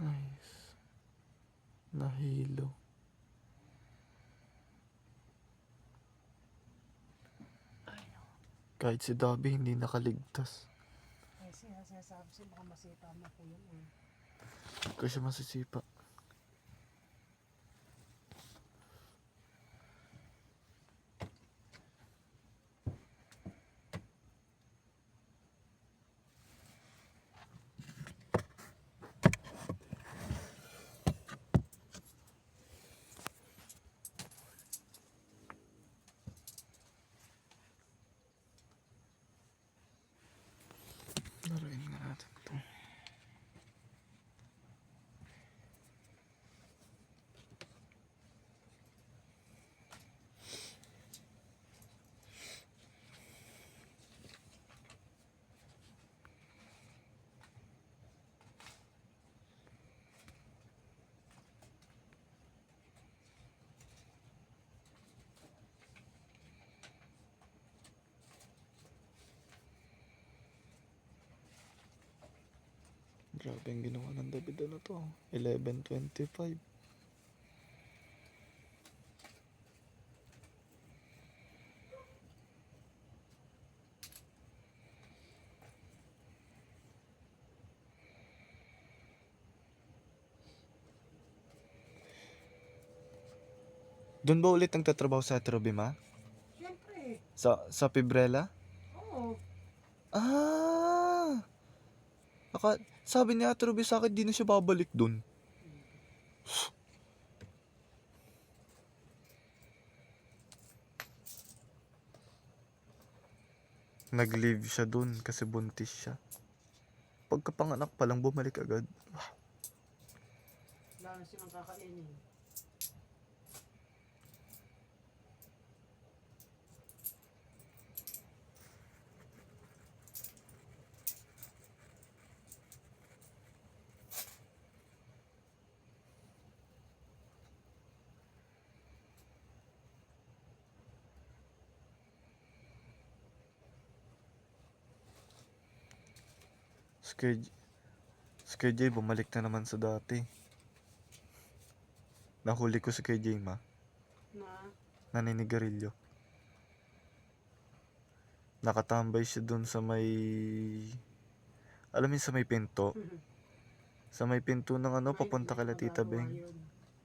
Nice. Nahilo. Kahit si Dobby hindi nakaligtas. Eh, sinasabi siya, baka masipa mo po yun. Kasi masisipa. Laruin nga natin ito. Grabe ang ginawa ng David na to. 11:25. Doon ba ulit nagtatrabaho sa Atrobi, ma? Siyempre. Sa Pibrela? Oo. Ah! Sabi ni Atrobi sa akin, di na siya babalik doon. Nag-leave siya doon kasi buntis siya. Pagkapanganak pa lang bumalik agad. Wala na silang kakainin. Si KJ bumalik na naman sa dati. Nahuli ko si KJ, ma. Naninigarilyo. Nakatambay siya dun sa may... Alam mo sa may pinto? Sa may pinto ng ano, papunta kala Tita Beng.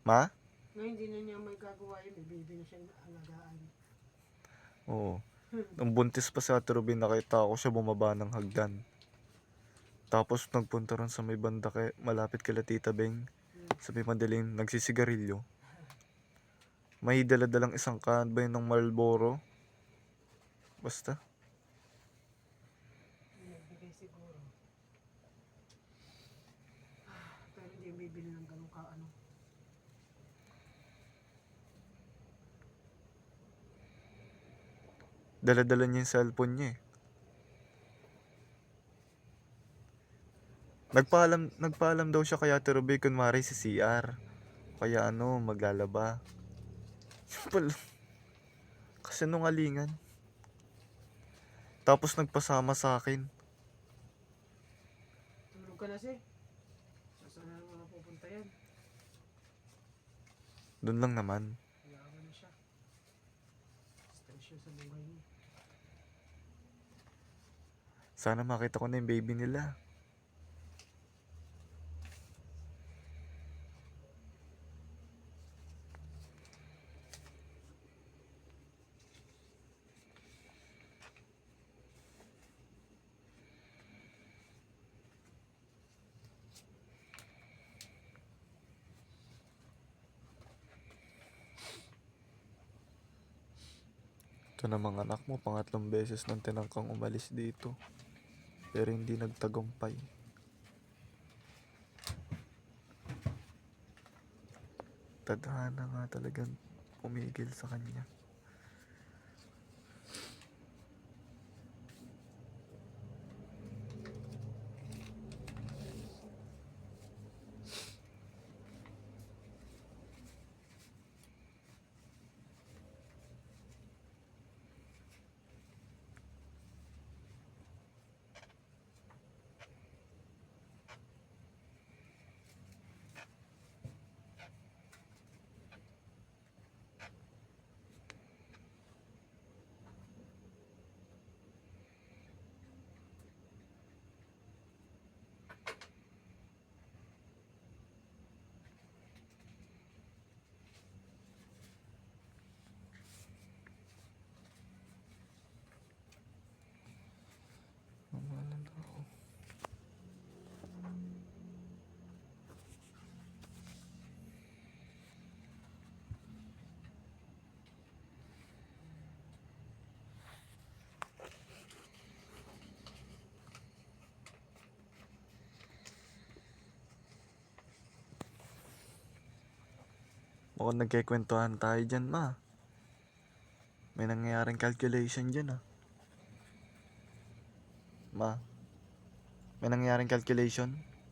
Ma? Ngayon hindi na niya may gagawa yun. Ibibigay na siya ng alagaan. Oo. Nung buntis pa sa Ate Robin, nakita ko siya bumaba ng hagdan. Tapos nagpunta ron sa may banda malapit kala Tita Beng. Sa may madaling nagsisigarilyo. May dala-dalang isang can ba yun ng Marlboro? Basta. Nagbigay siguro. Pero hindi yung bibili ng ganun ka ano. Dala-dala niya yung cellphone niya eh. Nagpaalam daw siya kay Ate Ruby kunwari si CR. Kaya ano, maglalaba. Kasi nungalingan. Tapos nagpasama sa akin. Tulog ka na si. Saan na mga pupunta yan? Doon lang naman. Yaman na siya. Stress siya sa buhay niya. Sana makita ko na yung baby nila. Ito na mga anak mo, pangatlong beses nang tinangkang umalis dito. Pero hindi nagtagumpay. Tadhana nga talagang pumigil sa kanya. Mukhang nagkikwentuhan tayo dyan, ma. May nangyayaring calculation dyan, ah. Ma, may nangyayaring calculation?